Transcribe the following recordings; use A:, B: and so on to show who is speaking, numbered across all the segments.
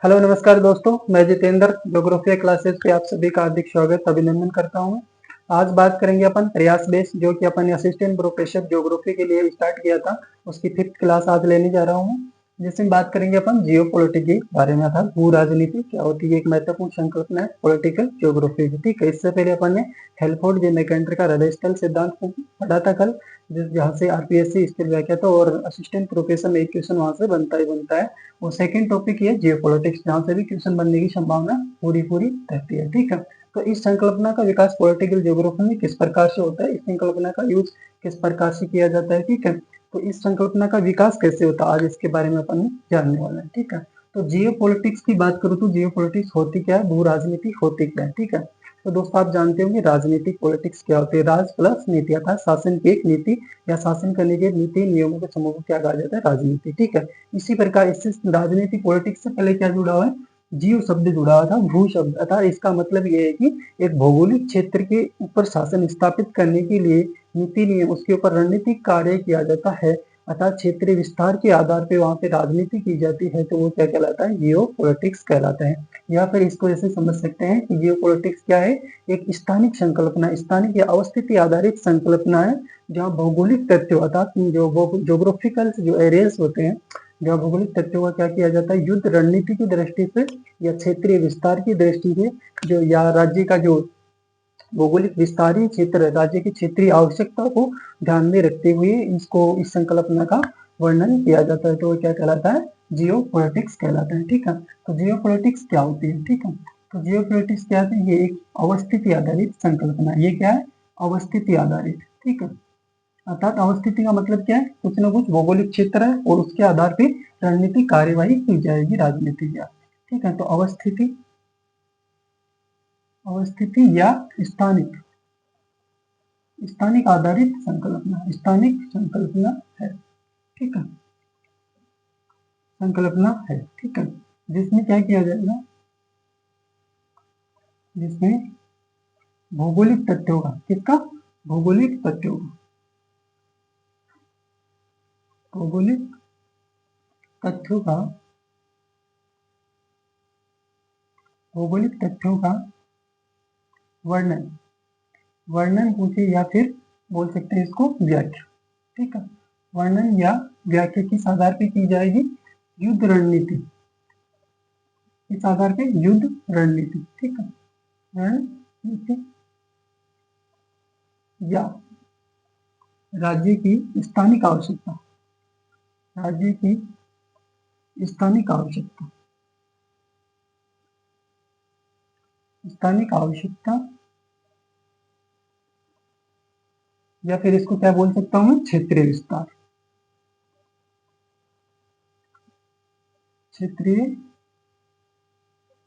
A: Hello नमस्कार दोस्तों, मैं जितेंद्र ज्योग्राफी क्लासेस पे आप सभी का हार्दिक स्वागत अभिनंदन करता हूँ। आज बात करेंगे अपन प्रयास बेस, जो कि अपन असिस्टेंट प्रोफेसर ज्योग्राफी के लिए स्टार्ट किया था, उसकी 5th क्लास आज लेने जा रहा हूँ, जिसमें बात करेंगे अपन जियो पॉलिटिक्स के बारे में। अर्थात भू राजनीति क्या होती है, एक महत्वपूर्ण संकल्पना है पॉलिटिकल ज्योग्राफी की। ठीक है, इससे पहले अपन ने हेल्फोर्ड जे मैकेंटर का हृदय स्थल सिद्धांत पढ़ा था कल, जहाँ से आरपीएससी इसके व्याख्या था और असिस्टेंट प्रोफेसर में एक क्वेश्चन वहां से बनता ही बनता है। और सेकंड टॉपिक ये जियो पॉलिटिक्स, जहाँ से भी क्वेश्चन बनने की संभावना पूरी रहती है। ठीक है, तो इस संकल्पना का विकास पॉलिटिकल ज्योग्राफी में किस प्रकार से होता है, इस संकल्पना का यूज किस प्रकार से किया जाता है। ठीक है, तो इस संकल्पना का विकास कैसे होता है, आज इसके बारे में अपन जानने वाले हैं। ठीक है, तो जियो पॉलिटिक्स की बात करूँ तो जियो पॉलिटिक्स होती क्या है, भू राजनीति होती क्या है। ठीक है, तो दोस्तों आप जानते होंगे राजनीतिक पॉलिटिक्स क्या होती है। राज प्लस नीति, अर्थात शासन की एक नीति या शासन करने के नीति नियमों के समूह को क्या कहा जाता है, राजनीति। ठीक है, इसी प्रकार इससे राजनीति पॉलिटिक्स से पहले क्या जुड़ा हुआ है, जीव शब्द जुड़ा हुआ था, भू शब्द। अर्थात इसका मतलब ये है कि एक भौगोलिक क्षेत्र के ऊपर शासन स्थापित करने के लिए नीति नियम, उसके ऊपर रणनीतिक कार्य किया जाता है। अर्थात क्षेत्रीय विस्तार के आधार पर वहां पे राजनीति की जाती है, तो वो क्या कहलाता है, जियो पॉलिटिक्स कहलाता है। या फिर इसको ऐसे समझ सकते हैं कि जियो पॉलिटिक्स क्या है, एक स्थानिक संकल्पना, स्थानिक या अवस्थिति आधारित संकल्पना है, जहाँ भौगोलिक तथ्यों अर्थात जो जोग्राफिकल जो एरियाज होते हैं, जहाँ भौगोलिक तथ्यों का क्या किया जाता है, युद्ध रणनीति की दृष्टि से या क्षेत्रीय विस्तार की दृष्टि से, जो या राज्य का जो भौगोलिक विस्तारीय क्षेत्र, राज्य की क्षेत्रीय आवश्यकता को ध्यान में रखते हुए इसको, इस संकल्पना का वर्णन किया जाता है। तो वो क्या कहलाता है, जियो पॉलिटिक्स कहलाता है। ठीक है, तो जियो पॉलिटिक्स क्या होती है। ठीक है, तो जियो पॉलिटिक्स क्या है, ये एक अवस्थिति आधारित संकल्पना है। ये क्या है, अवस्थिति आधारित। ठीक है, अर्थात अवस्थिति का मतलब क्या है, कुछ ना कुछ भौगोलिक क्षेत्र है और उसके आधार पर रणनीतिक कार्यवाही की जाएगी, राजनीति या। ठीक है, तो अवस्थिति, अवस्थिति या स्थानिक, स्थानिक आधारित संकल्पना, स्थानिक संकल्पना है। ठीक है, संकल्पना है। ठीक है, जिसमें क्या किया जाएगा, जिसमें भौगोलिक तथ्यों का, किसका, भौगोलिक तथ्यों का, भौगोलिक तथ्यों का, भौगोलिक तथ्यों का वर्णन, वर्णन पूछे या फिर बोल सकते हैं इसको व्याख्या। ठीक है, वर्णन या व्याख्या किस आधार पर की जाएगी, युद्ध रणनीति, इस आधार पे युद्ध रणनीति। ठीक है, रणनीति या राज्य की स्थानिक आवश्यकता, राज्य की स्थानिक आवश्यकता, स्थानिक आवश्यकता, या फिर इसको क्या बोल सकता हूं मैं, क्षेत्रीय विस्तार, क्षेत्रीय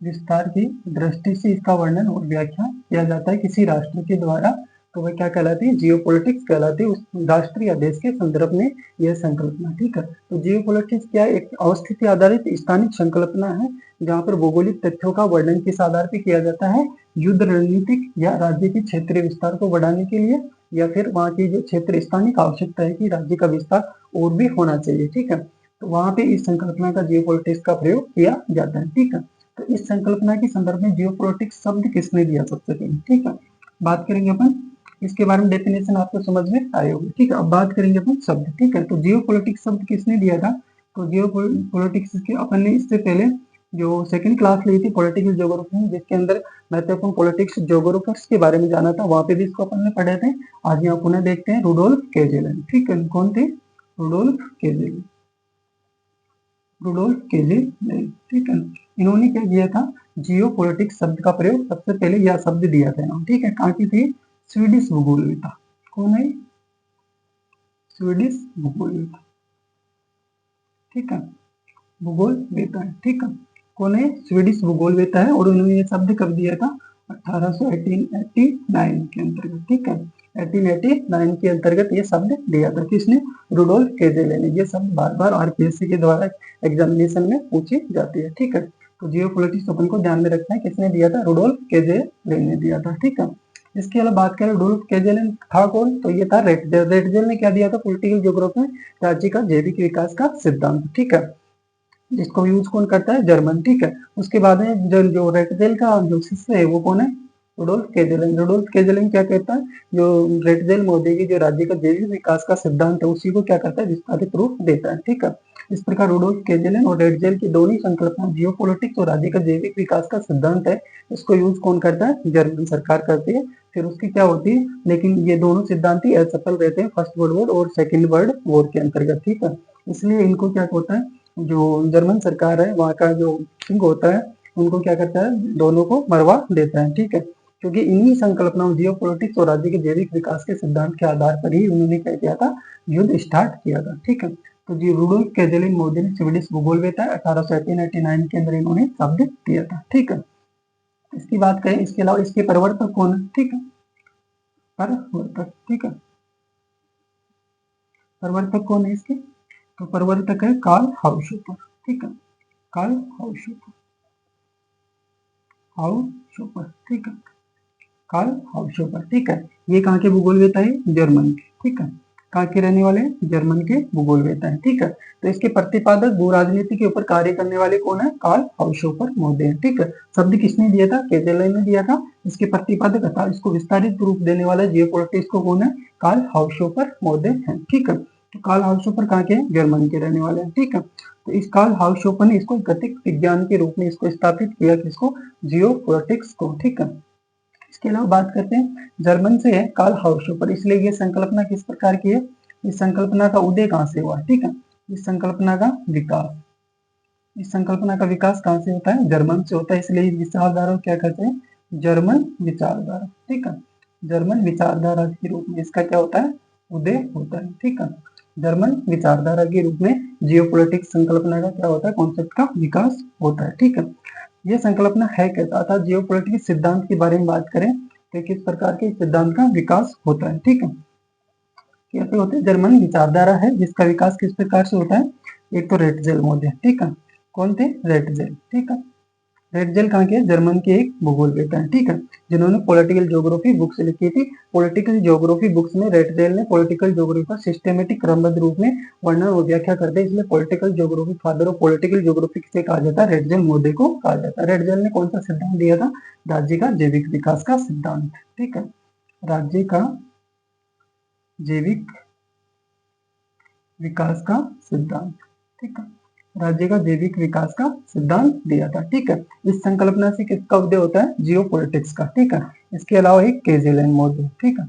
A: विस्तार की दृष्टि से इसका वर्णन और व्याख्या किया जाता है किसी राष्ट्र के द्वारा। तो वह क्या कहलाती है, जियो पॉलिटिक्स कहलाती है, उस राष्ट्र या देश के संदर्भ में यह संकल्पना। ठीक है, तो जियो पॉलिटिक्स क्या है, एक अवस्थिति आधारित स्थानिक संकल्पना है, जहाँ पर भौगोलिक तथ्यों का वर्णन किस आधार पर किया जाता है, युद्ध रणनीतिक या राज्य के क्षेत्रीय विस्तार को बढ़ाने के लिए, या फिर वहाँ की जो क्षेत्र स्थानिक आवश्यकता है कि राज्य का विस्तार और भी होना चाहिए। ठीक है, तो वहाँ पे इस संकल्पना का जियो पॉलिटिक्स का प्रयोग किया जाता है। ठीक है, तो इस संकल्पना के संदर्भ में जियोपॉलिटिक्स शब्द किसने दिया सबसे पहले। ठीक है, बात करेंगे अपन इसके बारे में, डेफिनेशन आपको समझ में आए होगी। ठीक है, अब बात करेंगे अपन शब्द। ठीक है, तो जियोपॉलिटिक्स शब्द किसने दिया था, तो जियोपॉलिटिक्स के अपन ने इससे पहले जो सेकंड क्लास ली थी पॉलिटिकल ज्योग्राफी, जिसके अंदर महत्वपूर्ण पॉलिटिक्स ज्योग्राफर्स के बारे में जाना था, वहां पे भी इसको अपन ने पढ़े थे। आज यहाँ पुनः देखते हैं, रुडोल्फ केजेलन। ठीक है, कौन थे, रुडोल्फ केजेलन, रुडोल्फ केजेलन। ठीक है, इन्होंने क्या किया था, जियो पॉलिटिक्स शब्द का प्रयोग सबसे पहले यह शब्द दिया था इन्होंने। ठीक है, कहाँ की थी, स्वीडिश भूगोलवेत्ता, कौन है, स्वीडिश भूगोलवेत्ता। ठीक है, भूगोलवेत्ता है। ठीक है, कौन है, स्वीडिश भूगोलवेत्ता है, और उन्होंने ये शब्द कब दिया था, 1889 के अंतर्गत। ठीक है, 1889 के अंतर्गत ये शब्द दिया था, किसने, रुडोल्फ केजेले ने। ये शब्द बार बार आरपीएससी के द्वारा एग्जामिनेशन में पूछी जाती है। ठीक है, तो जियो पॉलिटिक्स अपन को ध्यान में रखना है, किसने दिया था, रुडोल्फ केजेले ने दिया था। ठीक है, इसके अलावा बात करें रुडोल्फ केजेलन था कौन, तो ये था रेटजेल ने क्या दिया था, पॉलिटिकल ज्योग्राफी में राज्य का जैविक विकास का सिद्धांत। ठीक है, जिसको यूज कौन करता है, जर्मन, ठीक है। उसके बाद में जो रेटजेल का जो शिष्य है वो कौन है, रुडोल्फ केजेलेन। रुडोल्फ केजेलेन क्या कहता है, जो रेटजेल महोदय की जो राज्य का जैविक विकास का सिद्धांत है उसी को क्या करता है, विस्तारित रूप देता है, ठीक है। इस प्रकार रुडोल्फ केजेलेन और रेटजेल की दोनों संकल्पना जियोपॉलिटिक्स और राज्य का जैविक विकास का सिद्धांत है, इसको यूज कौन करता है, जर्मन सरकार करती है। फिर उसकी क्या होती है, लेकिन ये दोनों सिद्धांत ही असफल रहते हैं फर्स्ट वर्ल्ड वॉर और सेकेंड वर्ल्ड वॉर के अंतर्गत, ठीक है। इसलिए इनको क्या होता है, जो जर्मन सरकार है वहाँ का जो किंग होता है उनको क्या करता है, दोनों को मरवा देता है, ठीक है। क्योंकि इन्हीं संकल्पनाओं जियोपॉलिटिक्स और राज्य के जैविक विकास के सिद्धांत के आधार पर ही उन्होंने क्या किया था, युद्ध स्टार्ट किया था, ठीक है। तो जी रुडोल्फ केजेलिन महोदय ने स्वीडिश भूगोल वेता 1889 के अंदर इन्होंने शब्द दिया था, ठीक है। इसकी बात करें, इसके अलावा इसके प्रवर्तक कौन है, ठीक है, प्रवर्तक, ठीक है। प्रवर्तक कौन है इसके, तो प्रवर्तक है कार्ल हाउसशूपर, ठीक है, कार्ल हाउसशूपर, हाउसशूपर, ठीक है, कार्ल हाउसशूपर, ठीक है। ये कहाँ के भूगोलवेता है, जर्मन के, ठीक है। कहाँ के रहने वाले हैं, जर्मन के भूगोलवेता है, ठीक है। तो इसके प्रतिपादक भू राजनीति के ऊपर कार्य करने वाले कौन है, कार्ल हाउसशूपर महोदय, ठीक है। शब्द किसने दिया था, केजेलेन ने दिया था। इसके प्रतिपादक अर्थात इसको विस्तारित रूप देने वाला जियोपॉलिटिक्स को कौन है, कार्ल हाउसशूपर महोदय है, ठीक है। तो कार्ल हाउसशूपर कहाँ के हैं, जर्मन के रहने वाले हैं, ठीक है। तो इस कार्ल हाउसशूपर ने इसको गतिक विज्ञान के रूप में इसको स्थापित किया, किसको, जियोपॉलिटिक्स को, ठीक है। इसके अलावा बात करते हैं, जर्मन से है कार्ल हाउसशूपर, इसलिए ये संकल्पना किस प्रकार की है, इस संकल्पना का उदय कहाँ से हुआ, ठीक है। इस संकल्पना का विकास, इस संकल्पना का विकास कहाँ से होता है, जर्मन से होता है, इसलिए इस विचारधारा को क्या कहते हैं, जर्मन विचारधारा, ठीक है। जर्मन विचारधारा के रूप में इसका क्या होता है, उदय होता है, ठीक है। जर्मन विचारधारा के रूप में जियोपॉलिटिक्स संकल्पना का क्या होता है, कॉन्सेप्ट का विकास होता है, ठीक है। ये संकल्पना है कहता था, जियोपॉलिटिक्स सिद्धांत के बारे में बात करें तो किस प्रकार के सिद्धांत का विकास होता है, ठीक है। कैसे होते हैं, जर्मन विचारधारा है जिसका विकास किस प्रकार से होता है, एक तो रेटजेल महोदय, ठीक है। कौन थे, रेटजेल, ठीक है। रेटजेल कहाँ के, जर्मन के एक भूगोलवेता है, ठीक है, जिन्होंने पॉलिटिकल ज्योग्राफी बुक्स लिखी थी। पॉलिटिकल ज्योग्राफी बुक्स में रेटजेल ने पॉलिटिकल ज्योग्राफी का सिस्टेमेटिक क्रमबद्ध रूप में वर्णन और व्याख्या करते हैं, इसलिए political geography father of political geography किसे कहा जाता है, रेटजेल महोदय को कहा जाता है। रेटजेल ने कौन सा सिद्धांत दिया था, राज्य का जैविक विकास का सिद्धांत, ठीक है, राज्य का जैविक विकास का सिद्धांत, ठीक है, राज्य का जैविक विकास का सिद्धांत दिया था, ठीक है। इस संकल्पना से किसका उदय होता है, जियोपॉलिटिक्स का, ठीक है। इसके अलावा एक केजेलेन मॉडल, ठीक है,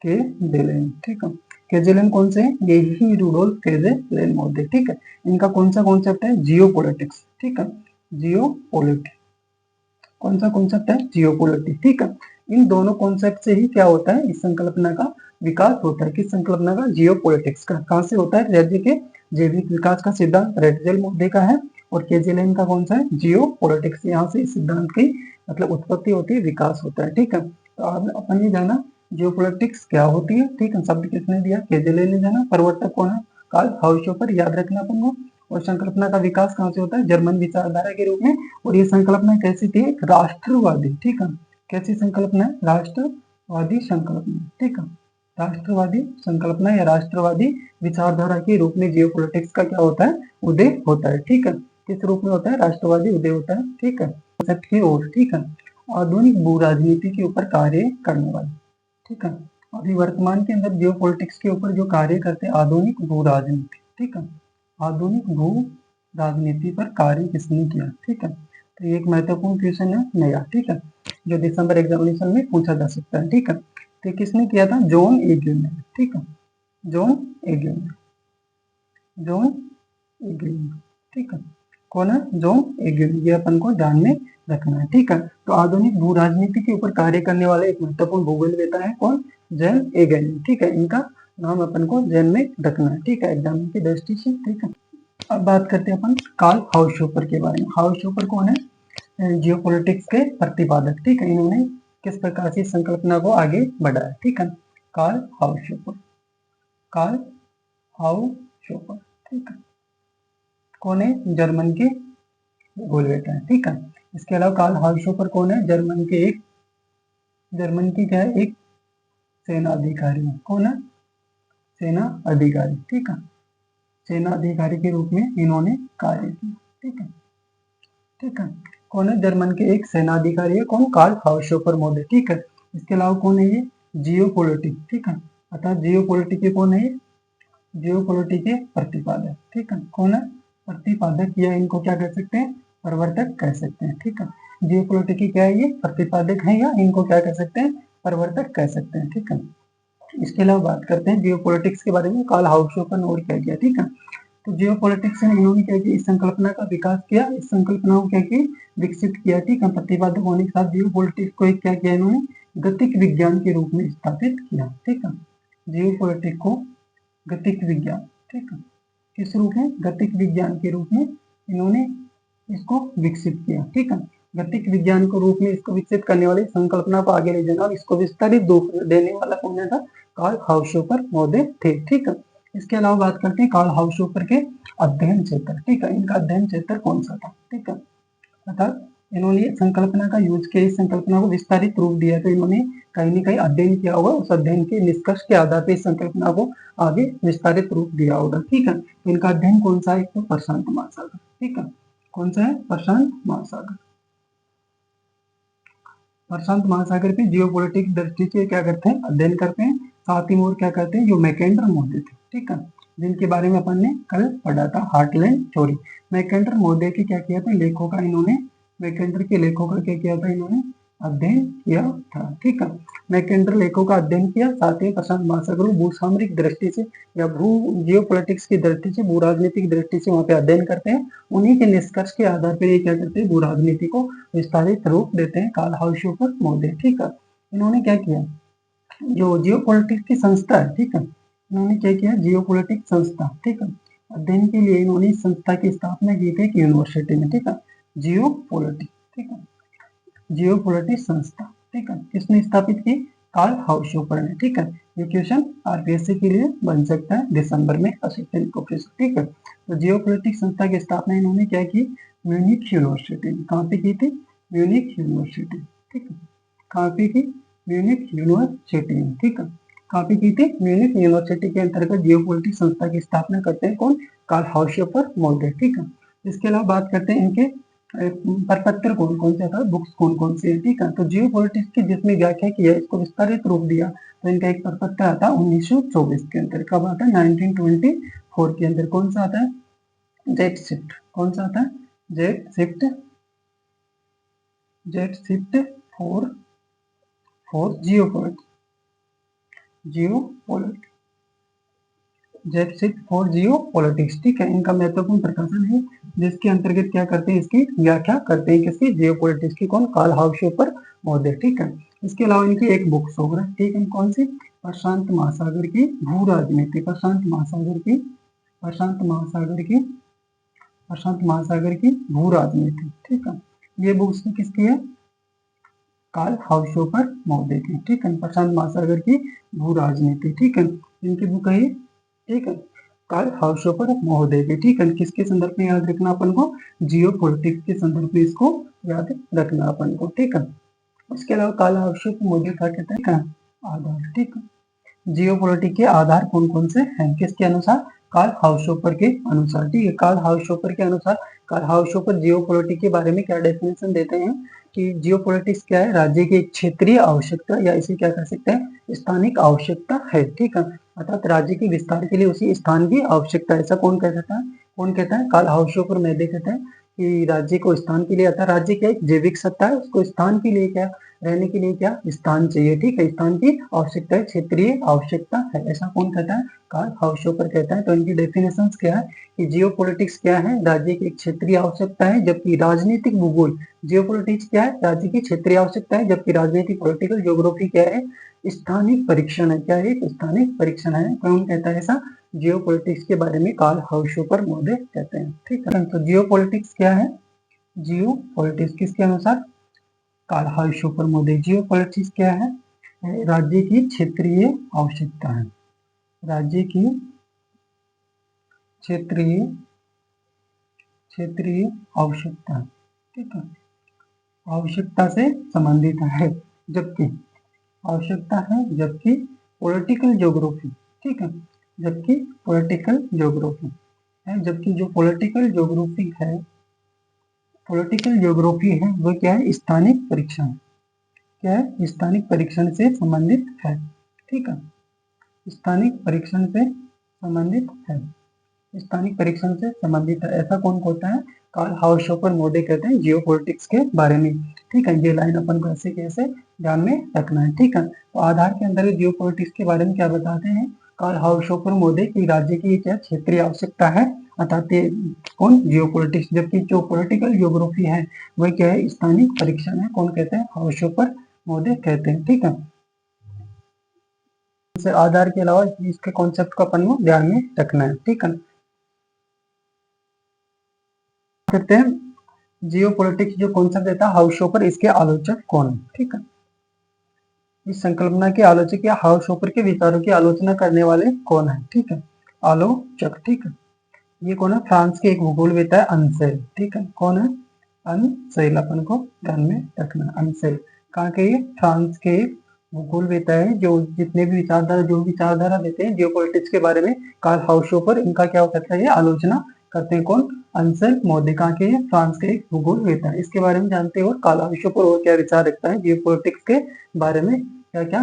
A: केजेलेन, ठीक है। केजेलेन कौन से हैं, ये ही रुडोल्फ केजेलेन मॉडल, ठीक है। इनका कौन सा कॉन्सेप्ट है, जियोपॉलिटिक्स, ठीक है, जियोपॉलिटिक्स, कौन सा कॉन्सेप्ट है, जियोपॉलिटिक्स, ठीक है। इन दोनों कॉन्सेप्ट से ही क्या होता है, इस संकल्पना का विकास होता है, किस संकल्पना का, जियोपॉलिटिक्स का। कहाँ से होता है, राज्य के जैविक विकास का सिद्धांत रेटजेल महोदय का है, और केजेलेन का कौन सा है, जियोपॉलिटिक्स। यहाँ से इस सिद्धांत की मतलब उत्पत्ति होती है, विकास होता है, ठीक है। तो आप अपन ये जाना जियोपॉलिटिक्स क्या होती है, ठीक है, शब्द किसने दिया, केजेलेन ने जाना, प्रवर्तक कौन है, कार्ल हाउसशूपर, याद रखना अपन को। और संकल्पना का विकास कहाँ से होता है, जर्मन विचारधारा के रूप में। और ये संकल्पना कैसी थी, एक राष्ट्रवादी, ठीक है, कैसी संकल्पना है, राष्ट्रवादी संकल्पना, ठीक है, राष्ट्रवादी संकल्पना या राष्ट्रवादी विचारधारा के रूप में जियोपॉलिटिक्स का क्या होता है, उदय होता है, ठीक है। किस रूप में होता है, राष्ट्रवादी उदय होता है, ठीक है, कॉन्सेप्ट की ओर, ठीक है। आधुनिक भू राजनीति के ऊपर कार्य करने वाले, ठीक है। अभी वर्तमान के अंदर जियोपॉलिटिक्स के ऊपर जो कार्य करते हैं, आधुनिक भू राजनीति, ठीक है, आधुनिक भू राजनीति पर कार्य किसने किया, ठीक है। तो ये एक महत्वपूर्ण क्वेश्चन है नया, ठीक है, जो दिसंबर एग्जामिनेशन में पूछा जा सकता है, ठीक है। तो किसने किया था, जॉन एग्यू ने, ठीक है, जॉन एग्यू ने, जॉन एग्यू, ठीक है, कौन है, जॉन एग्यू, ये अपन को ध्यान में रखना है, ठीक है। तो आधुनिक भू राजनीति के ऊपर कार्य करने वाले एक महत्वपूर्ण भूगोलवेता है कौन, जैन एगेन, ठीक है, इनका नाम अपन को जैन में रखना है, ठीक है, एग्जाम की दृष्टि से, ठीक है। अब बात करते हैं अपन कार्ल हाउसशूपर के बारे में। हाउसशूपर कौन है, जियोपॉलिटिक्स के प्रतिपादक, ठीक है, इन्होंने किस प्रकार से संकल्पना को आगे बढ़ाया, ठीक है, कार्ल हाउसशूपर, कार्ल हाउसशूपर, ठीक है, कौन है, जर्मन के भूगोलवेता है, ठीक है। इसके अलावा कार्ल हाउसशूपर कौन है, जर्मन के एक, जर्मन की क्या है, एक सेना अधिकारी है, कौन है, सेना अधिकारी, ठीक है, सेना अधिकारी के रूप में इन्होंने कार्य किया। ठीक है, ठीक है। कौन है? जर्मन के एक सेना अधिकारी है, कौन? कार्ल हाउसशोपर महोदय। ठीक है। इसके अलावा कौन है ये? जियोपॉलिटिक। ठीक है, अर्थात जियोपॉलिटिक के कौन है? जियोपॉलिटिक के प्रतिपादक। ठीक है, कौन है? प्रतिपादक, या इनको क्या कह सकते हैं? प्रवर्तक कह सकते हैं। ठीक है, जियोपॉलिटिक की क्या है? ये प्रतिपादक है, या इनको क्या कह सकते हैं? प्रवर्तक कह सकते हैं। ठीक है, इसके अलावा बात करते हैं जियोपॉलिटिक्स के बारे में। कार्ल हाउसशोपर ने और क्या किया? ठीक है, तो जियोपॉलिटिक्स में इन्होंने क्या किया? इस संकल्पना का विकास किया, इस संकल्पना को क्या किया? विकसित किया। ठीक है, प्रतिपादक होने के साथ जियोपॉलिटिक्स को एक क्या किया इन्होंने? गतिक विज्ञान के रूप में स्थापित किया। ठीक है, जियोपॉलिटिक्स को गतिक विज्ञान, ठीक है, किस रूप में? गतिक विज्ञान के रूप में इन्होंने इसको विकसित किया। ठीक है, गतिक विज्ञान के रूप में इसको विकसित करने वाली संकल्पना को आगे ले जाना और इसको विस्तारित रूप देने वाला कौन था? कार्ल हाउसशोपर महोदय थे। ठीक है, इसके अलावा बात करते हैं कार्ल हाउसशोपर के अध्ययन क्षेत्र। ठीक है, इनका अध्ययन क्षेत्र कौन सा था? ठीक है, अर्थात इन्होंने संकल्पना का यूज किया, इस संकल्पना को विस्तारित रूप दिया, तो इन्होंने कहीं न कहीं अध्ययन किया होगा, उस अध्ययन के निष्कर्ष के आधार पर इस संकल्पना को आगे विस्तारित रूप दिया होगा। ठीक है, तो इनका अध्ययन कौन सा है? तो प्रशांत महासागर। ठीक है, कौन सा है? प्रशांत महासागर। प्रशांत महासागर पे जियोपॉलिटिक्स दृष्टि से क्या करते हैं? अध्ययन करते हैं। साथ ही और क्या करते हैं? जो मैकेंडर महोदय थे, ठीक है, जिनके बारे में अपन ने कल पढ़ा था, हार्टलैंड थ्योरी। मैकेंडर महोदय की क्या किया था? लेखों का इन्होंने, मैकेंडर के लेखों का क्या किया था? इन्होंने अध्ययन किया था। ठीक है, मैकेंडर लेखों का अध्ययन किया, साथ ही प्रशांत महासागर को भूसामरिक दृष्टि से या भू जियोपॉलिटिक्स की दृष्टि से, भू राजनीतिक दृष्टि से वहां पे अध्ययन करते हैं। उन्हीं के निष्कर्ष के आधार पर ये क्या करते हैं? भू राजनीति को विस्तारित रूप देते हैं कार्ल हाउसशोपर महोदय। ठीक है, इन्होंने क्या किया? जो जियोपॉलिटिक्स की संस्था है, ठीक है, इन्होंने क्या किया? जियोपॉलिटिक्स संस्था, ठीक है, अध्ययन के लिए इन्होंने इस संस्था की स्थापना की थी एक यूनिवर्सिटी में। ठीक है, जियोपॉलिटिक्स, ठीक है, जियोपॉलिटिक्स संस्था, ठीक है, किसने स्थापित की? कार्ल हाउसशोपर ने। ठीक है, ये क्वेश्चन आरपीएससी के लिए बन सकता है दिसंबर में, असिस्टेंट प्रोफेसर। ठीक है, तो जियोपॉलिटिक्स संस्था की स्थापना इन्होंने क्या की? म्यूनिख यूनिवर्सिटी में। कहाँ पे की थी? Munich university. ठीक है, कहाँ पे की? म्यूनिख यूनिवर्सिटी में। ठीक है, कहाँ पे की थी? म्यूनिख यूनिवर्सिटी के अंतर्गत जियोपॉलिटिक्स संस्था की स्थापना करते हैं कौन? कार्ल हाउसशोपर महोदय। ठीक है, इसके अलावा बात करते हैं इनके प्रपत्र कौन कौन से था, बुक्स कौन कौन से है। ठीक है, तो जियोपॉलिटिक्स की जिसमें व्याख्या किया, इसको विस्तारित रूप दिया, तो इनका एक प्रपत्र आता है 1924 के अंदर। कब आता है? 1924 के अंदर। कौन सा आता है? Jet shift. कौन सा आता है? Jet shift, jet shift for geopolitics, geopolitics, jet shift for geopolitics. ठीक है, इनका महत्वपूर्ण प्रकाशन है, जिसके अंतर्गत क्या करते हैं? इसकी व्याख्या करते हैं, किसकी? जियोपॉलिटिक्स की। कौन? कार्ल हाउसशोपर महोदय। ठीक है, इसके अलावा इनकी एक बुक होगा, ठीक है, कौन सी? प्रशांत महासागर की भू राजनीति। प्रशांत महासागर की, प्रशांत महासागर की, प्रशांत महासागर की भू राजनीति। ठीक है, ये बुक्स किसकी है? कार्ल हाउसशोपर महोदय की। ठीक है, प्रशांत महासागर की भू राजनीति। ठीक है, इनकी बुक है, ठीक है, कार्ल हाउसशोपर महोदय की। ठीक है, किसके संदर्भ में याद रखना अपन को? जियोपॉलिटिक्स के संदर्भ में इसको याद रखना अपन को। ठीक है, इसके अलावा कार्ल हाउसशोपर महोदय क्या कहते हैं? आधार। ठीक है, जियोपॉलिटिक्स के आधार कौन कौन से हैं? किसके अनुसार? कार्ल हाउसशोपर के अनुसार। ठीक है, कार्ल हाउसशोपर के अनुसार, कार्ल हाउसशोपर जियोपॉलिटिक्स के बारे में क्या डेफिनेशन देते हैं कि जियोपॉलिटिक्स क्या है? राज्य की एक क्षेत्रीय आवश्यकता, या इसे क्या कर सकते हैं? स्थानिक आवश्यकता है। ठीक है, अर्थात राज्य के विस्तार के लिए उसी स्थान की आवश्यकता है। ऐसा कौन कहता है? कौन कहता है? कार्ल हाउसशोपर महोदय कहता है कि राज्य को स्थान के लिए, अर्थात राज्य क्या एक जैविक सत्ता है, उसको स्थान के लिए क्या, रहने के लिए क्या, स्थान चाहिए। ठीक है, स्थान की आवश्यकता है, क्षेत्रीय आवश्यकता है। ऐसा कौन कहता है? कार्ल हाउसशोपर कहता है। तो इनकी डेफिनेशन क्या है कि जियोपॉलिटिक्स क्या है? राज्य की एक क्षेत्रीय आवश्यकता है, जबकि राजनीतिक भूगोल, जियोपॉलिटिक्स क्या है? राज्य की क्षेत्रीय आवश्यकता है, जबकि राजनीतिक पॉलिटिकल ज्योग्राफी क्या है? स्थानिक परीक्षण है। क्या है? स्थानिक परीक्षण है। कौन कहता है ऐसा? जियोपॉलिटिक्स के बारे में कार्ल हाउसशोपर महोदय कहते हैं। ठीक है, तो जियोपॉलिटिक्स क्या है? जियोपॉलिटिक्स किसके अनुसार? कार्ल हाउसशोपर महोदय। जियोपॉलिटिक्स क्या है? राज्य की क्षेत्रीय आवश्यकता है, राज्य की क्षेत्रीय, क्षेत्रीय आवश्यकता है। ठीक है, आवश्यकता से संबंधित है, जबकि आवश्यकता है, जबकि पॉलिटिकल ज्योग्राफी, ठीक है, जबकि पॉलिटिकल ज्योग्राफी, है, जबकि जो पॉलिटिकल ज्योग्राफी है वो क्या है, स्थानिक परीक्षण, क्या है, स्थानिक परीक्षण से संबंधित है। ठीक है, स्थानिक परीक्षण से संबंधित है, स्थानिक परीक्षण से संबंधित है। ऐसा कौन होता है, कार्ल हाउसहोफर मोडे कहते हैं जियोपॉलिटिक्स के बारे में। ठीक है, ये लाइन अपन को ऐसे कैसे ध्यान में रखना है। ठीक है, तो आधार के अंदर जियोपॉलिटिक्स के बारे में क्या बताते हैं, कार्ल हाउसहोफर मोडे की राज्य की क्या क्षेत्रीय आवश्यकता है, अर्थात कौन, जियोपॉलिटिक्स। जबकि जो पॉलिटिकल ज्योग्राफी है वह क्या है, स्थानिक परीक्षण है, कौन कहते हैं, हाउसहोफर मोडे कहते हैं। ठीक है, आधार के अलावा इसके कॉन्सेप्ट को अपन को ध्यान में रखना है। ठीक है, करते हैं जियोपॉलिटिक्स जो कॉन्सेप्ट देता है हाउसहोफर, इसके आलोचक कौन है। ठीक है, इस संकल्पना के आलोचक या हाउसहोफर के विचारों की आलोचना करने वाले कौन है। ठीक है, आलोचक। ठीक है, ये कौन है, फ्रांस के एक भूगोलवेत्ता है अनसेल। ठीक है, कौन है, अनसेल, अपन को ध्यान में रखना है। अनसेल कहाँ के, ये फ्रांस के भूगोलवेत्ता है, जो जितने भी विचारधारा देते हैं जियोपॉलिटिक्स के बारे में, कार्ल हाउसहोफर इनका क्या होता है, ये आलोचना करते हैं। कौन, अंसेल मोदे, कहाँ के, फ्रांस के एक भूगोलवेत्ता है। इसके बारे में जानते हो कार्ल हाउसहोफर और क्या विचार रखता है जियोपॉलिटिक्स के बारे में, क्या क्या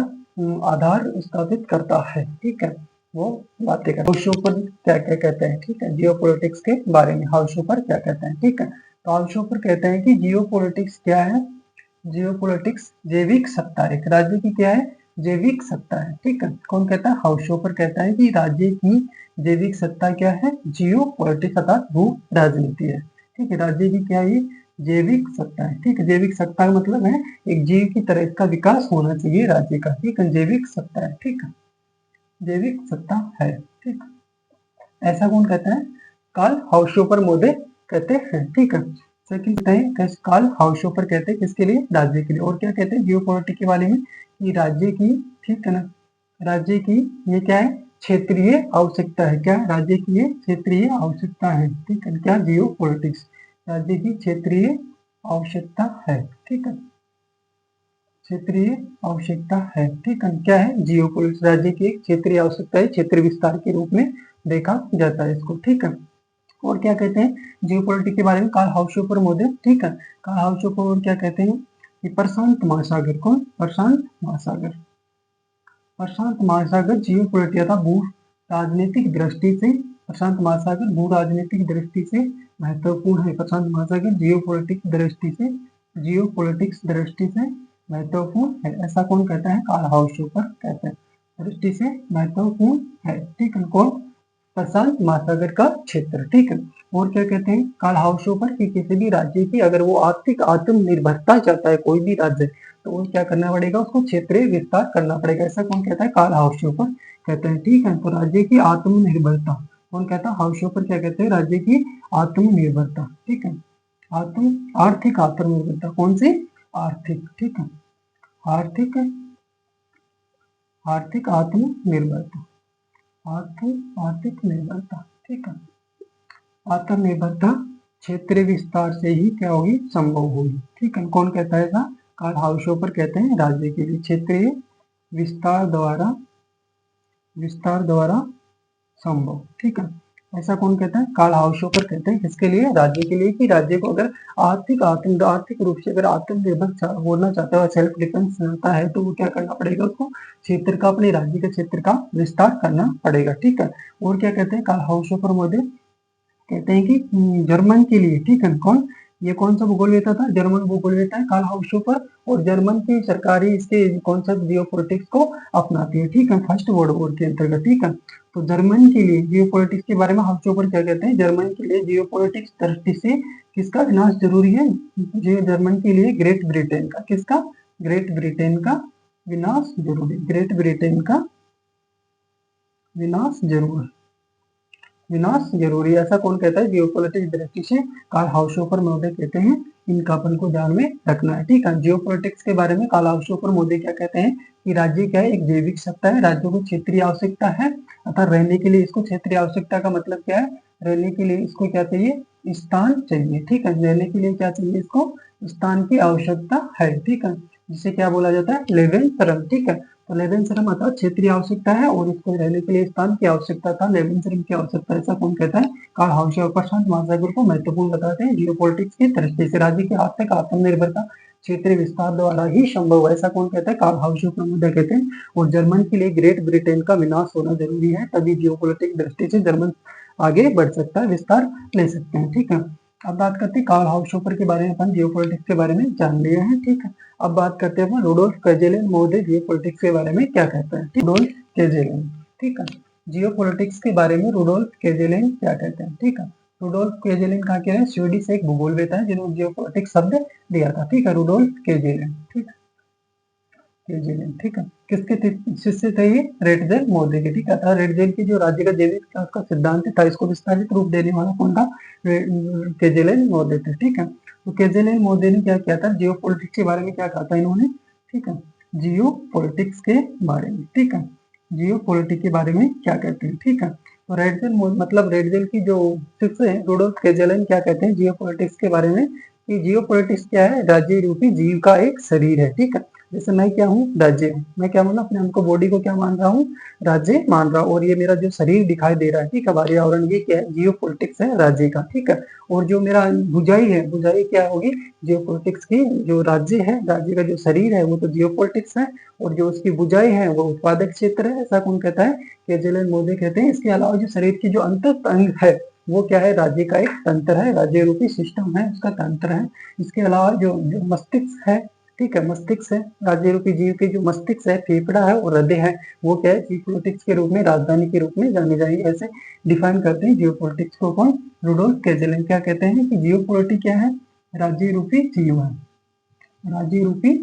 A: आधार स्थापित करता है। ठीक है, वो बातें करते हैं। हाउसहोफर क्या क्या कहते हैं, ठीक है, जियोपॉलिटिक्स के बारे में हाउसहोफर क्या कहते हैं। ठीक है, तो हाउसहोफर कहते हैं कि जियोपॉलिटिक्स क्या है, जियोपॉलिटिक्स जैविक सत्ता, एक राज्य की क्या है, जैविक सत्ता है। ठीक है, कौन कहता है, हाउसहोफर कहता है कि राज्य की जैविक सत्ता क्या है, जियोपॉलिटिक्स अर्थात भू राजनीति है। ठीक है, राज्य की क्या है, जैविक सत्ता है। ठीक है, जैविक सत्ता का मतलब है एक जीव की तरह इसका विकास होना चाहिए राज्य का। ठीक है, जैविक सत्ता है। ठीक है, जैविक सत्ता है। ठीक, ऐसा कौन कहता है, कार्ल हाउसहोफर मोडे कहते हैं। ठीक है, सेकंड कहते हैं कार्ल हाउसहोफर कहते हैं किसके लिए, राज्य के लिए। और क्या कहते हैं जियोपॉलिटिक्स के बारे में, कि राज्य की, ठीक है ना, राज्य की ये क्या है, क्षेत्रीय आवश्यकता है। क्या, राज्य की ये क्षेत्रीय आवश्यकता है। ठीक है, क्या, जियोपॉलिटिक्स राज्य की क्षेत्रीय आवश्यकता है। ठीक है, क्षेत्रीय आवश्यकता है। ठीक है, क्या है, जियोपॉलिटिक्स राज्य की एक क्षेत्रीय आवश्यकता है, क्षेत्र विस्तार के रूप में देखा जाता है इसको। ठीक है, और क्या कहते हैं जियोपॉलिटिक्स के बारे में, कार्ल हाउसहोफर मोडे। ठीक है, कार्ल हाउसहोफर क्या कहते हैं कि प्रशांत महासागर, कौन, प्रशांत महासागर, प्रशांत महासागर जियोपॉलिटिक्स था भू राजनीतिक दृष्टि से, प्रशांत महासागर भू राजनीतिक दृष्टि से महत्वपूर्ण है। प्रशांत महासागर जियोपॉलिटिक्स दृष्टि से, जियोपॉलिटिक्स दृष्टि से महत्वपूर्ण है। ऐसा कौन कहता है, कार्ल हाउसहोफर कहते हैं, दृष्टि से महत्वपूर्ण है। ठीक है, कौन, प्रशांत महासागर का क्षेत्र। ठीक है, और क्या कहते हैं कार्ल हाउसहोफर कि किसी भी राज्य की अगर वो आर्थिक आत्मनिर्भरता चाहता है, कोई भी राज्य, तो वो क्या करना पड़ेगा, उसको क्षेत्रीय विस्तार करना पड़ेगा। ऐसा कौन कहता है, कार्ल हाउसहोफर कहते हैं। ठीक है, तो राज्य की आत्मनिर्भरता कौन कहता है, हाउसहोफर क्या कहते हैं, राज्य की आत्मनिर्भरता। ठीक है, आर्थिक आत्मनिर्भरता, कौन सी, आर्थिक। ठीक है, आर्थिक, आर्थिक आत्मनिर्भरता, आर्थिक निर्भरता। ठीक है, आत्मनिर्भरता क्षेत्रीय विस्तार से ही क्या होगी, संभव होगी। ठीक है, कौन कहता है ऐसा, कार्ल हाउसहोफर कहते हैं राज्य के लिए क्षेत्रीय विस्तार द्वारा संभव। ठीक है, ऐसा कौन कहता है, कार्ल हाउसहोफर कहते हैं किसके लिए, राज्य के लिए, कि राज्य को अगर आर्थिक रूप से अगर आत्मनिर्भर होना चाहता है, सेल्फ डिफेंस चाहता है, तो वो क्या करना पड़ेगा, उसको क्षेत्र का, अपने राज्य के क्षेत्र का विस्तार करना पड़ेगा। ठीक है, और क्या कहते हैं कार्ल हाउसहोफर मोडे, कहते हैं कि जर्मन के लिए, ठीक है, कौन, ये कौन सा भूगोलवेत्ता था, जर्मन भूगोलवेत्ता है कार्ल हाउसहोफर, और जर्मन की सरकारी इसके कॉन्सेप्ट जियोपॉलिटिक्स को अपनाती है। ठीक है, फर्स्ट वर्ल्ड वॉर के अंतर्गत। ठीक है, तो जर्मन के लिए जियोपॉलिटिक्स के बारे में हाउसहोफर क्या कहते हैं, जर्मन के लिए जियोपॉलिटिक्स दृष्टि से किसका विनाश जरूरी है, जो जर्मन के लिए ग्रेट ब्रिटेन का, किसका, ग्रेट ब्रिटेन का विनाश जरूरी, ग्रेट ब्रिटेन का विनाश जरूर, विनाश जरूरी। ऐसा कौन कहता है, जियोपॉलिटिक्स दृष्टि से कार्ल हाउसहोफर मोडे कहते हैं। इनका अपन को ध्यान में रखना है। ठीक है, जियोपॉलिटिक्स के बारे में कार्ल हाउसहोफर मोडे क्या कहते हैं कि राज्य क्या है, एक जैविक सत्ता है, राज्यों को क्षेत्रीय आवश्यकता है, अर्थात रहने के लिए इसको क्षेत्रीय आवश्यकता का मतलब क्या है, रहने के लिए इसको क्या चाहिए, स्थान चाहिए। ठीक है, रहने के लिए क्या चाहिए, इसको स्थान की आवश्यकता है। ठीक है, जिसे क्या बोला जाता है, लिविंग टर्म। ठीक है, तो लेवेंसरम अर्थात क्षेत्रीय आवश्यकता है और इसको रहने के लिए स्थान की आवश्यकता था। लेवेंसरम की आवश्यकता, ऐसा कौन कहता है? Karl House. और प्रशांत महासागर को महत्वपूर्ण बताते हैं जियोपॉलिटिक्स की दृष्टि से। राज्य के हाथ तक आत्मनिर्भरता क्षेत्रीय विस्तार द्वारा ही संभव है, ऐसा कौन कहता है? कार्ल हाउस प्रमुख कहते हैं। और जर्मन के लिए ग्रेट ब्रिटेन का विनाश होना जरूरी है, तभी जियोपॉलिटिक्स दृष्टि से जर्मन आगे बढ़ सकता है, विस्तार ले सकते हैं। ठीक है, अब बात करते हैं कार्ल हाउसहोफर के बारे में। अपन जियोपॉलिटिक्स के बारे में जान लिए हैं। ठीक है, अब बात करते हैं रुडोल्फ केजेलेन महोदय जियोपॉलिटिक्स के बारे में क्या कहते हैं। रुडोल्फ केजेलेन, ठीक है, जियोपॉलिटिक्स के बारे में रुडोल्फ केजेलेन क्या कहते हैं। ठीक है, रुडोल्फ केजेलेन का क्या है? स्वीडिश एक भूगोलवेता है जिन्होंने जियोपॉलिटिक्स शब्द दिया था। ठीक है, रुडोल्फ केजेलेन, ठीक है, केजेलेन, ठीक है, किसके शिष्य थे ये? रेटजेल महोदय के। ठीक है, रेटजेल की जो राज्य का जैविक का सिद्धांत था, इसको विस्तारित रूप देने वाला कौन था? केजेलेन महोदय थे। ठीक है, तो केजेलेन महोदय ने क्या किया था? जियोपॉलिटिक्स के बारे में क्या कहा था इन्होंने? ठीक है, जियोपॉलिटिक्स के बारे में। ठीक है, जियोपॉलिटिक्स के बारे में क्या कहते हैं। ठीक है, तो रेटजेल मतलब रेटजेल की जो शिष्य है रुडोल्फ केजेलेन क्या कहते हैं जियोपॉलिटिक्स के बारे में कि जियोपॉलिटिक्स क्या है? राज्य रूपी जीव का एक शरीर है। ठीक है, जैसे मैं क्या हूँ? राज्य हूँ। मैं क्या माना? अपने हमको बॉडी को क्या मान रहा हूँ? राज्य मान रहा हूँ। और ये मेरा जो शरीर दिखाई दे रहा है, ठीक है, पर्यावरण, ये क्या है? जियोपॉलिटिक्स है राज्य का। ठीक है, और जो मेरा भुजाई है, भुजाई क्या होगी? जियोपॉलिटिक्स की। जो राज्य है, राज्य का जो शरीर है वो तो जियोपॉलिटिक्स है, और जो उसकी भुजाई है वो उत्पादक क्षेत्र है, ऐसा कौन कहता है? केजेलेन महोदय कहते हैं। इसके अलावा जो शरीर की जो अंतस्थ अंग है वो क्या है? राज्य का एक तंत्र है, राज्य रूपी सिस्टम है, उसका तंत्र है। इसके अलावा जो मस्तिष्क है, ठीक है, मस्तिष्क है, राज्य रूपी जीव के जो मस्तिष्क है, फेफड़ा है और हृदय है, वो क्या है? जियोपॉलिटिक्स के रूप में, राजधानी के रूप में जाने जाएंगे। ऐसे डिफाइन करते हैं जियोपॉलिटिक्स को कौन? रुडोल्फ केजेलेन। क्या कहते हैं कि जियोपॉलिटिक्स क्या है? राज्य रूपी जीव है, राज्य रूपी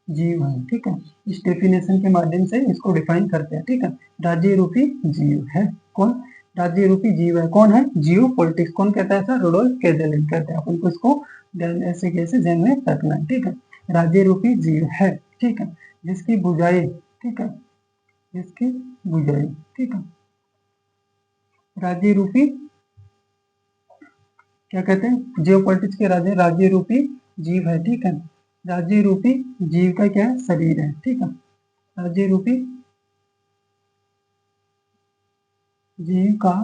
A: जीव है। ठीक है, इस डेफिनेशन के माध्यम से इसको डिफाइन करते हैं। ठीक है, राज्य रूपी जीव है कौन? राज्य रूपी जीव है कौन है? जियोपॉलिटिक्स। कौन कहता है ऐसा? रुडोल्फ केजेलेन कहते हैं। अपन को इसको ऐसे कैसे ध्यान में रखना है। ठीक है, राज्य रूपी जीव है, ठीक है, जिसकी भुजाई, ठीक है, जिसकी भुजाई, ठीक है, राज्य रूपी क्या कहते हैं? जियोपॉलिटिक्स के राज्य रूपी जीव है। ठीक है, राज्य रूपी जीव का क्या है? शरीर है। ठीक है, राज्य रूपी जीव का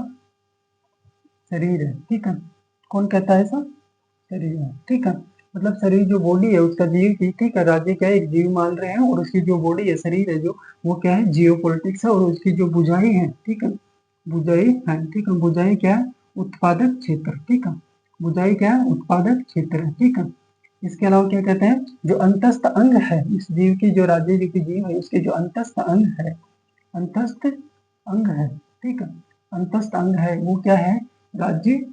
A: शरीर है। ठीक है, कौन कहता है ऐसा? शरीर है। ठीक है, मतलब शरीर जो बॉडी है उसका जीव की, ठीक है, राज्य क्या है? एक जीव मान रहे हैं, और उसकी जो बॉडी है, शरीर है जो, वो क्या है? जियोपॉलिटिक्स है। और उसकी जो बुझाई है, ठीक है, बुझाई है, ठीक है, बुझाई क्या है? उत्पादक क्षेत्र। ठीक है, बुझाई क्या है? उत्पादक क्षेत्र है। ठीक है, इसके अलावा क्या कहते हैं? जो अंतस्थ अंग है इस जीव की, जो राज्य की जीव है उसके जो अंतस्थ अंग है, अंतस्थ अंग है, ठीक है, अंतस्थ अंग है वो क्या है? राज्य,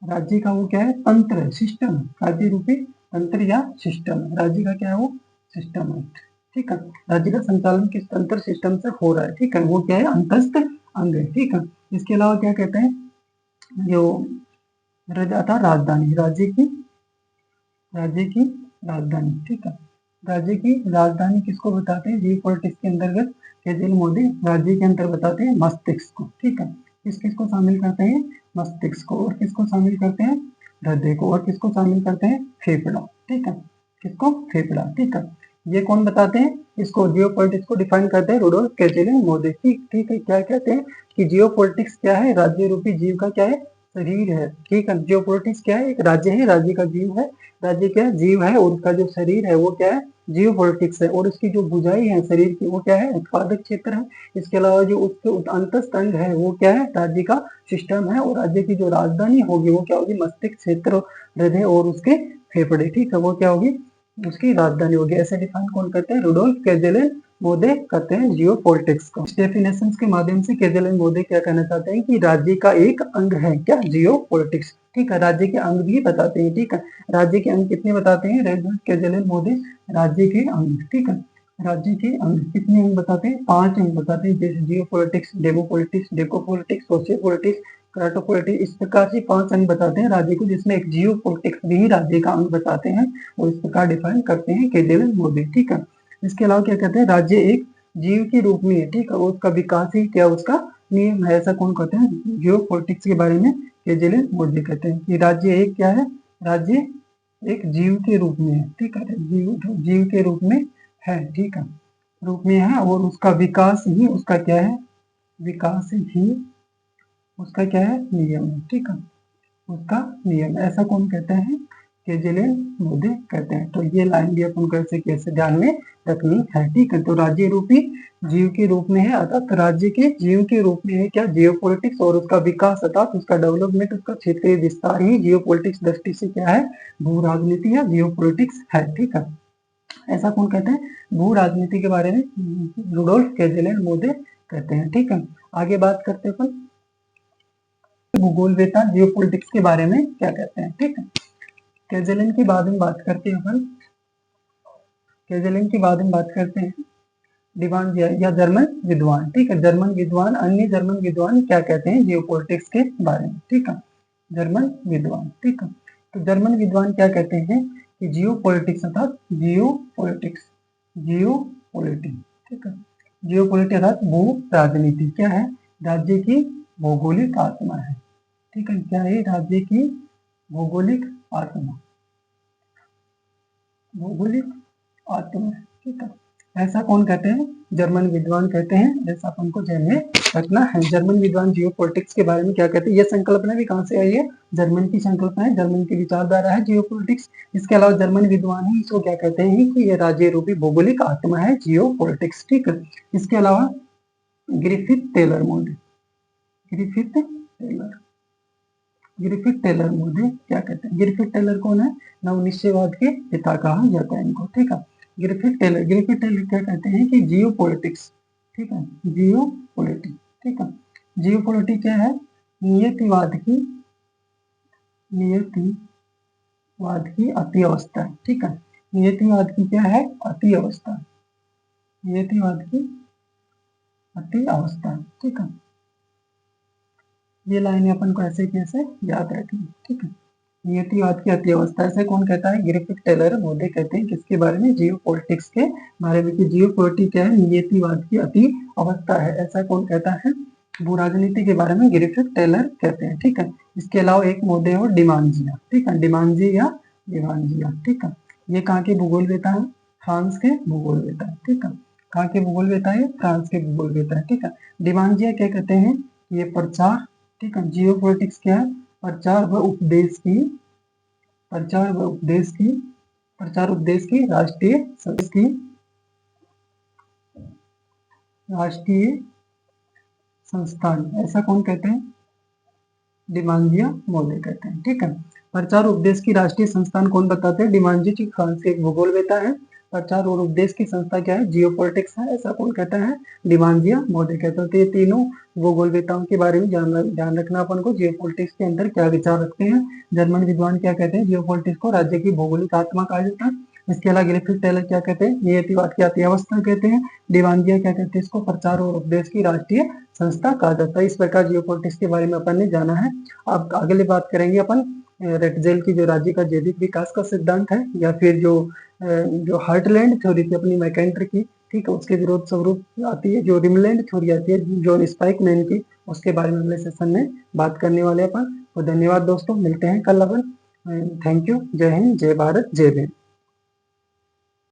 A: राज्य का वो क्या है? तंत्र है, सिस्टम। राज्य रूपी तंत्र या सिस्टम। राज्य का क्या है? वो सिस्टम है। ठीक है, राज्य का संचालन किस तंत्र सिस्टम से हो रहा है? ठीक है, वो क्या है? अंतस्थ अंग है। ठीक है, इसके अलावा क्या कहते हैं? जो था राजधानी, राज्य की राजधानी। ठीक है, राज्य की राजधानी किसको बताते हैं? जियोपॉलिटिक्स के अंतर्गत केजेल मोदी राज्य के अंतर बताते हैं मस्तिष्क को। ठीक है, किस किस को शामिल करते हैं? मस्तिष्क को। और किसको शामिल करते हैं? हृदय को। और किसको शामिल करते हैं? फेफड़ा। ठीक है, किसको? फेफड़ा। ठीक है, ये कौन बताते हैं? इसको जियोपॉलिटिक्स को डिफाइन करते हैं रुडोल्फ केजेलेन महोदय। ठीक है, क्या कहते हैं कि जियोपॉलिटिक्स क्या है? राज्य रूपी जीव का क्या है? शरीर है। ठीक है, जियोपॉलिटिक्स क्या है? एक राज्य है, राज्य का जीव है, राज्य क्या है? जीव है, और उसका जो शरीर है वो क्या है? जियोपॉलिटिक्स है। और उसकी जो भुजाई है शरीर की वो क्या है? उत्पादक क्षेत्र है। इसके अलावा जो उसके अंतस्थ अंग है वो क्या है? राज्य का सिस्टम है। और राज्य की जो राजधानी होगी वो क्या होगी? मस्तिष्क क्षेत्र, हृदय और उसके फेफड़े। ठीक है, वो क्या होगी? उसकी राजधानी होगी। ऐसे डिफाइन कौन करते हैं? रुडोल्फ केजेलेन महोदय करते हैं जियोपॉलिटिक्स को। डेफिनेशंस के माध्यम से केजेलेन महोदय क्या कहना चाहते हैं कि राज्य का एक अंग है क्या? जियोपॉलिटिक्स। ठीक है, राज्य के अंग भी बताते हैं। ठीक है, राज्य के अंग कितने बताते हैं? रुडोल्फ केजेलेन महोदय राज्य के अंग, ठीक है, राज्य के अंग कितने अंग बताते हैं? 5 अंग बताते हैं, जैसे जियोपॉलिटिक्स, डेमोपॉलिटिक्स, डेकोपॉलिटिक्स, सोशियोपॉलिटिक्स, कराटोपॉलिटिक्स। इस प्रकार से 5 अंग बताते हैं राज्य को, जिसमें एक जियोपॉलिटिक्स भी राज्य का अंग बताते हैं, और इस प्रकार डिफाइन करते हैं केजेलेन महोदय। ठीक है, इसके अलावा क्या कहते हैं? राज्य एक जीव के रूप में है, ठीक है, उसका विकास ही क्या उसका नियम है, ऐसा कौन कहते हैं? जियोपॉलिटिक्स के बारे में केजेलेन महोदय कहते हैं कि राज्य एक क्या है? राज्य एक जीव के रूप में है। ठीक है, जीव के रूप में है। ठीक है, रूप में है और उसका विकास ही उसका क्या है, विकास ही उसका क्या है, नियम है। ठीक है, उसका नियम, ऐसा कौन कहते हैं, केजेलेन मोदे कहते हैं। तो ये लाइन भी अपन को ऐसे कैसे ध्यान में रखनी है। ठीक है, तो राज्य रूपी जीव के रूप में है, अर्थात राज्य के जीव के रूप में है क्या, जियोपॉलिटिक्स, और उसका विकास अर्थात उसका डेवलपमेंट, उसका क्षेत्रीय विस्तार ही जियोपॉलिटिक्स दृष्टि से क्या है, भू राजनीति या जियोपॉलिटिक्स है। ठीक है, ऐसा कौन कहते हैं, भू राजनीति के बारे में रुडोल्फ केजेलेन मोदे कहते हैं। ठीक है, आगे बात करते हैं अपन भूगोलवेता जियोपॉलिटिक्स के बारे में क्या कहते हैं। ठीक है, केजेलेन की बाद में बात करते हैं अपन, केजेलेन की बाद में बात करते हैं डिवान या जर्मन विद्वान। ठीक है, जर्मन विद्वान, अन्य जर्मन विद्वान क्या कहते हैं जियोपॉलिटिक्स के बारे में। ठीक है, जर्मन विद्वान। ठीक है, तो जर्मन विद्वान क्या कहते हैं कि जियोपॉलिटिक्स अर्थात जियोपॉलिटिक्स, जियोपॉलिटिक्स, ठीक है, जियोपॉलिटिक्स अर्थात भू राजनीति क्या है, राज्य की भौगोलिक आत्मा है। ठीक है, क्या है, राज्य की भौगोलिक आत्मा, भौगोलिक आत्मा। ठीक है, ऐसा कौन कहते हैं, जर्मन विद्वान कहते हैं, जैसा अपन को ध्यान में रखना है। जर्मन विद्वान जियोपॉलिटिक्स के बारे में क्या कहते हैं, ये संकल्पना भी कहाँ से आई है, जर्मन की संकल्पना है, जर्मन की विचारधारा है जियोपॉलिटिक्स। इसके अलावा जर्मन विद्वान ही इसको क्या कहते हैं कि ये राज्य रूपी भौगोलिक आत्मा है जियोपॉलिटिक्स। ठीक है, इसके अलावा ग्रिफिथ टेलर मोडे, ग्रिफिथ टेलर, ग्रिफिथ टेलर मोडे क्या कहते हैं, ग्रिफिथ टेलर कौन है, नवनिश्चयवाद के पिता कहा जाता है इनको। ठीक है, ग्रिफिथ टेलर, ग्रिफिथ टेलर क्या कहते हैं कि जियोपॉलिटिक्स, ठीक है, जियोपॉलिटिक्स, ठीक है, जियोपॉलिटिक्स क्या है, नियतिवाद की, नियतिवाद की अति अवस्था है। ठीक है, नियतिवाद की क्या है, अति अवस्था, नियतिवाद की अति अवस्था। ठीक है, ये लाइनें अपन को ऐसे कैसे याद रखनी। ठीक है, नियतिवाद की अति अवस्था, ऐसे कौन कहता है, ग्रिफिथ टेलर मोदे कहते हैं किसके बारे में, जियोपॉलिटिक्स के बारे में, कि जियोपॉलिटिक्स क्या है, नियतिवाद की अति अवस्था है। ऐसा कौन कहता है, भू राजनीति के बारे में ग्रिफिथ टेलर कहते हैं। ठीक है, इसके अलावा एक मोदे हो डिमांजिया। ठीक है, डिमांजिया, डिमांजिया। ठीक है, ये कहाँ के भूगोलवेता है, फ्रांस के भूगोलवेता है। ठीक है, कहाँ के भूगोलवेता है, फ्रांस के भूगोलवेता है। ठीक है, डिमांजिया क्या कहते हैं, ये प्रचार, ठीक है, जियोपॉलिटिक्स क्या है, प्रचार व उपदेश की, प्रचार व उपदेश की, प्रचार उपदेश की राष्ट्रीय की, राष्ट्रीय संस्थान, ऐसा कौन कहते हैं, डिमांजिया मोदे कहते हैं। ठीक है, प्रचार उपदेश की राष्ट्रीय संस्थान कौन बताते हैं, डिमांजिया, फ्रांस के एक भूगोलवेता है। प्रचार और उपदेश की संस्था क्या है, जियोपॉलिटिक्स है, ऐसा कौन कहता है, डिमांजिया मोदे कहते हैं। तो ये तीनों भूगोलवेताओं के बारे में ध्यान रखना अपन को, जियोपॉलिटिक्स के अंदर क्या विचार रखते हैं। जर्मन विद्वान क्या कहते हैं, जियोपॉलिटिक्स को राज्य की भौगोलिक आत्मा कहा जाता है। इसके अलावा ग्रिफिथ टेलर क्या कहते हैं, नियतिवाद की अति अवस्था कहते हैं। डिमांजिया क्या कहते हैं, इसको प्रचार और उपदेश की राष्ट्रीय संस्था कहा जाता है। इस प्रकार जियोपॉलिटिक्स के बारे में अपन ने जाना है। अब अगले बात करेंगे अपन रेटजेल की, जो राज्य का जैविक विकास का सिद्धांत है, या फिर जो हार्टलैंड थ्योरी थी अपनी मैकेंटर की, ठीक है, उसके विरोध स्वरूप आती है जो रिमलैंड थ्योरी आती है जॉन स्पाइकमैन की, उसके बारे में अगले सेशन में बात करने वाले अपन। तो धन्यवाद दोस्तों, मिलते हैं कल अपन। थैंक यू, जय हिंद, जय भारत, जय भीम।